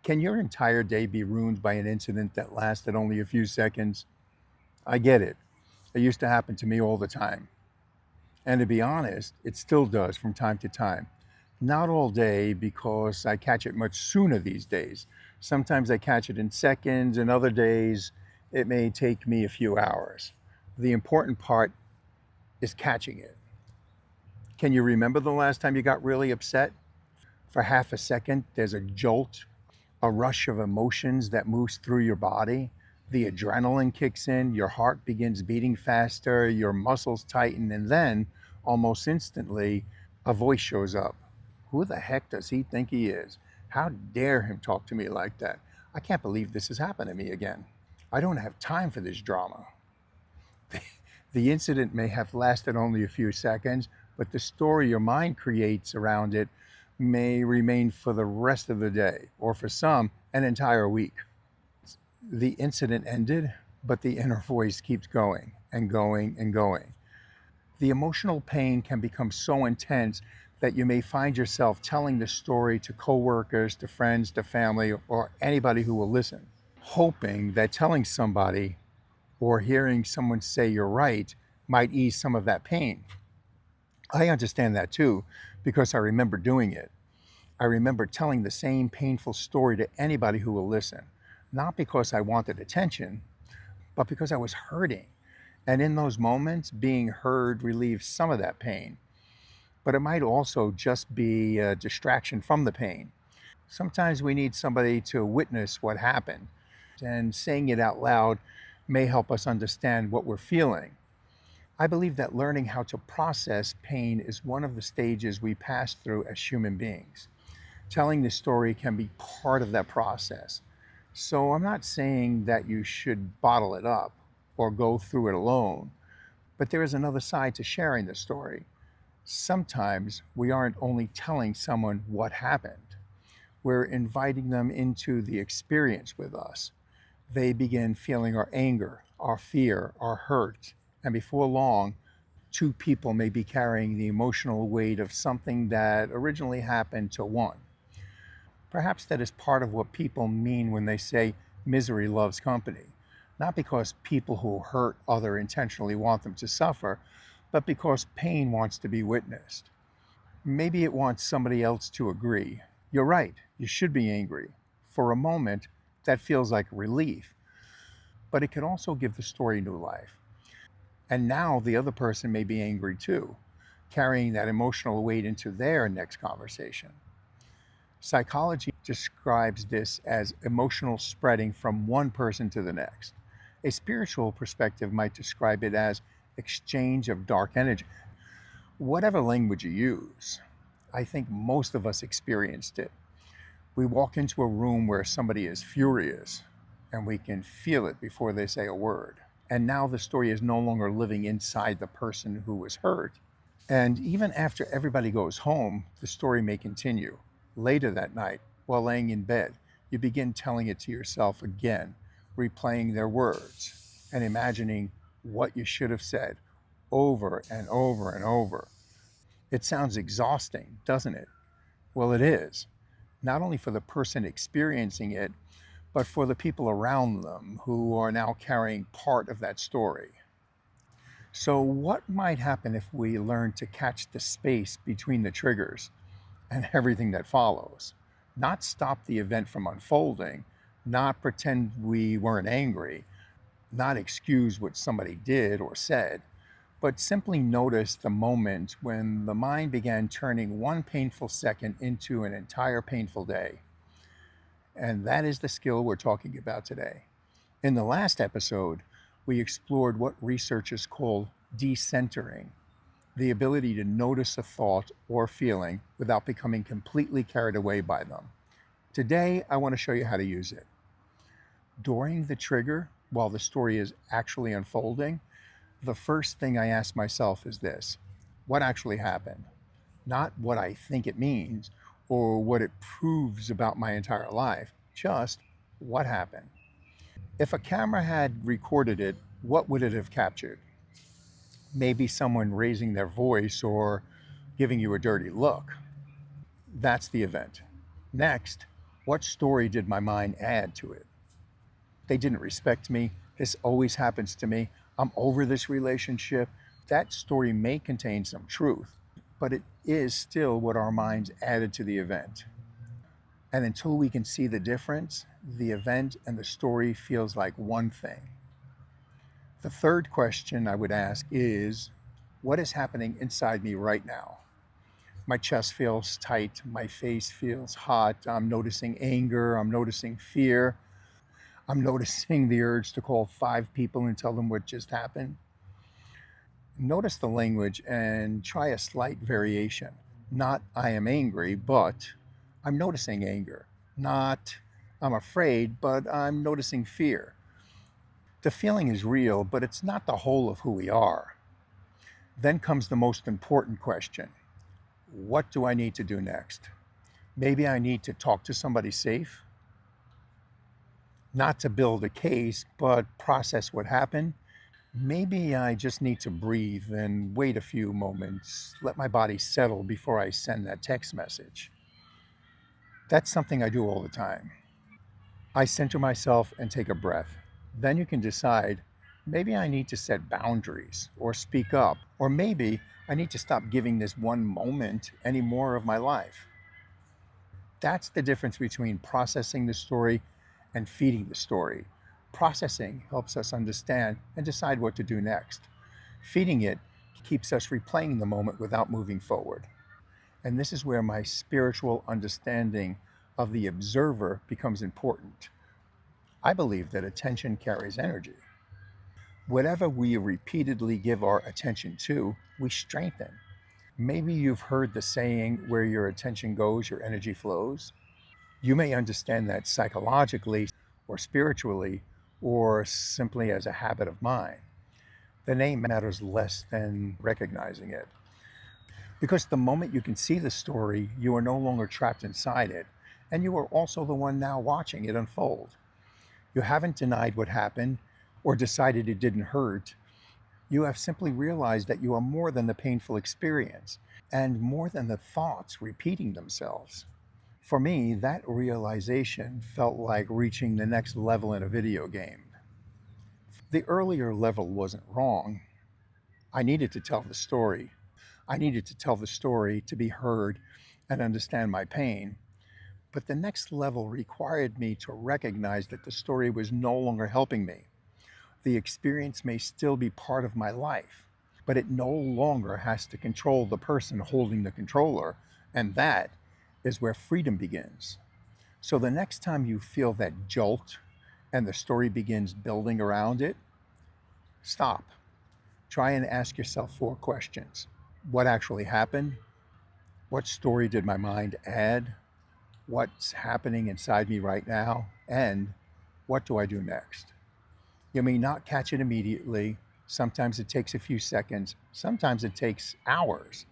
Can your entire day be ruined by an incident that lasted only a few seconds? I get it. It used to happen to me all the time. And to be honest, it still does from time to time. Not all day because I catch it much sooner these days. Sometimes I catch it in seconds, and other days it may take me a few hours. The important part is catching it. Can you remember the last time you got really upset? For half a second, there's a jolt, a rush of emotions that moves through your body. The adrenaline kicks in, your heart begins beating faster, your muscles tighten, and then, almost instantly, a voice shows up. Who the heck does he think he is? How dare him talk to me like that? I can't believe this has happened to me again. I don't have time for this drama. The incident may have lasted only a few seconds, but the story your mind creates around it may remain for the rest of the day, or for some, an entire week. The incident ended, but the inner voice keeps going and going and going. The emotional pain can become so intense that you may find yourself telling the story to coworkers, to friends, to family, or anybody who will listen, hoping that telling somebody or hearing someone say you're right might ease some of that pain. I understand that too because I remember doing it. I remember telling the same painful story to anybody who will listen, not because I wanted attention, but because I was hurting. And in those moments, being heard relieves some of that pain. But it might also just be a distraction from the pain. Sometimes we need somebody to witness what happened, and saying it out loud may help us understand what we're feeling. I believe that learning how to process pain is one of the stages we pass through as human beings. Telling the story can be part of that process. So I'm not saying that you should bottle it up or go through it alone, but there is another side to sharing the story. Sometimes we aren't only telling someone what happened, we're inviting them into the experience with us. They begin feeling our anger, our fear, our hurt, and before long, two people may be carrying the emotional weight of something that originally happened to one. Perhaps that is part of what people mean when they say misery loves company. Not because people who hurt other intentionally want them to suffer, but because pain wants to be witnessed. Maybe it wants somebody else to agree. You're right, you should be angry. For a moment, that feels like relief, but it can also give the story new life. And now the other person may be angry too, carrying that emotional weight into their next conversation. Psychology describes this as emotional spreading from one person to the next. A spiritual perspective might describe it as exchange of dark energy. Whatever language you use, I think most of us experienced it. We walk into a room where somebody is furious and we can feel it before they say a word. And now the story is no longer living inside the person who was hurt. And even after everybody goes home, the story may continue. Later that night, while laying in bed, you begin telling it to yourself again, replaying their words and imagining what you should have said over and over and over. It sounds exhausting, doesn't it? Well, it is, not only for the person experiencing it, but for the people around them who are now carrying part of that story. So, what might happen if we learn to catch the space between the triggers and everything that follows? Not stop the event from unfolding, not pretend we weren't angry, not excuse what somebody did or said, but simply notice the moment when the mind began turning one painful second into an entire painful day. And that is the skill we're talking about today. In the last episode, we explored what researchers call decentering, the ability to notice a thought or feeling without becoming completely carried away by them. Today, I want to show you how to use it. During the trigger, while the story is actually unfolding, the first thing I ask myself is this: what actually happened? Not what I think it means or what it proves about my entire life, just what happened. If a camera had recorded it, what would it have captured? Maybe someone raising their voice or giving you a dirty look. That's the event. Next, What story did my mind add to it? They didn't respect me. This always happens to me. I'm over this relationship. That story may contain some truth, but it is still what our minds added to the event. And until we can see the difference, the event and the story feels like one thing. The third question I would ask is, what is happening inside me right now? My chest feels tight. My face feels hot. I'm noticing anger. I'm noticing fear. I'm noticing the urge to call 5 people and tell them what just happened. Notice the language and try a slight variation. Not, I am angry, but I'm noticing anger. Not, I'm afraid, but I'm noticing fear. The feeling is real, but it's not the whole of who we are. Then comes the most important question: what do I need to do next? Maybe I need to talk to somebody safe, not to build a case, but process what happened. Maybe I just need to breathe and wait a few moments, let my body settle before I send that text message. That's something I do all the time. I center myself and take a breath. Then you can decide, maybe I need to set boundaries or speak up, or maybe I need to stop giving this one moment any more of my life. That's the difference between processing the story and feeding the story. Processing helps us understand and decide what to do next. Feeding it keeps us replaying the moment without moving forward. And this is where my spiritual understanding of the observer becomes important. I believe that attention carries energy. Whatever we repeatedly give our attention to, we strengthen. Maybe you've heard the saying, where your attention goes, your energy flows. You may understand that psychologically or spiritually or simply as a habit of mind. The name matters less than recognizing it. Because the moment you can see the story, you are no longer trapped inside it, and you are also the one now watching it unfold. You haven't denied what happened or decided it didn't hurt. You have simply realized that you are more than the painful experience and more than the thoughts repeating themselves. For me, that realization felt like reaching the next level in a video game. The earlier level wasn't wrong. I needed to tell the story. I needed to tell the story to be heard and understand my pain. But the next level required me to recognize that the story was no longer helping me. The experience may still be part of my life, but it no longer has to control the person holding the controller. And that is where freedom begins. So the next time you feel that jolt and the story begins building around it, stop. Try and ask yourself 4 questions. What actually happened? What story did my mind add? What's happening inside me right now? And what do I do next? You may not catch it immediately. Sometimes it takes a few seconds. Sometimes it takes hours.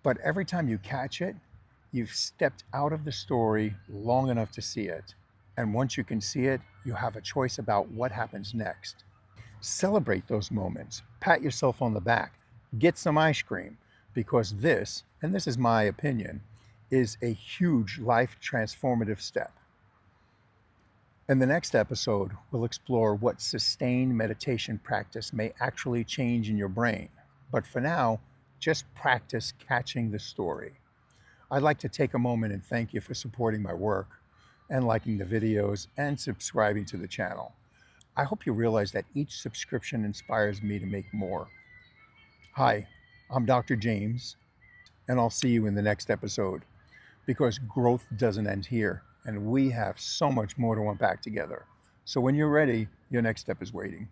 But every time you catch it, you've stepped out of the story long enough to see it. And once you can see it, you have a choice about what happens next. Celebrate those moments. Pat yourself on the back. Get some ice cream, because this, and this is my opinion, is a huge life transformative step. In the next episode, we'll explore what sustained meditation practice may actually change in your brain. But for now, just practice catching the story. I'd like to take a moment and thank you for supporting my work and liking the videos and subscribing to the channel. I hope you realize that each subscription inspires me to make more. Hi, I'm Dr. James, and I'll see you in the next episode, because growth doesn't end here, and we have so much more to unpack together. So when you're ready, your next step is waiting.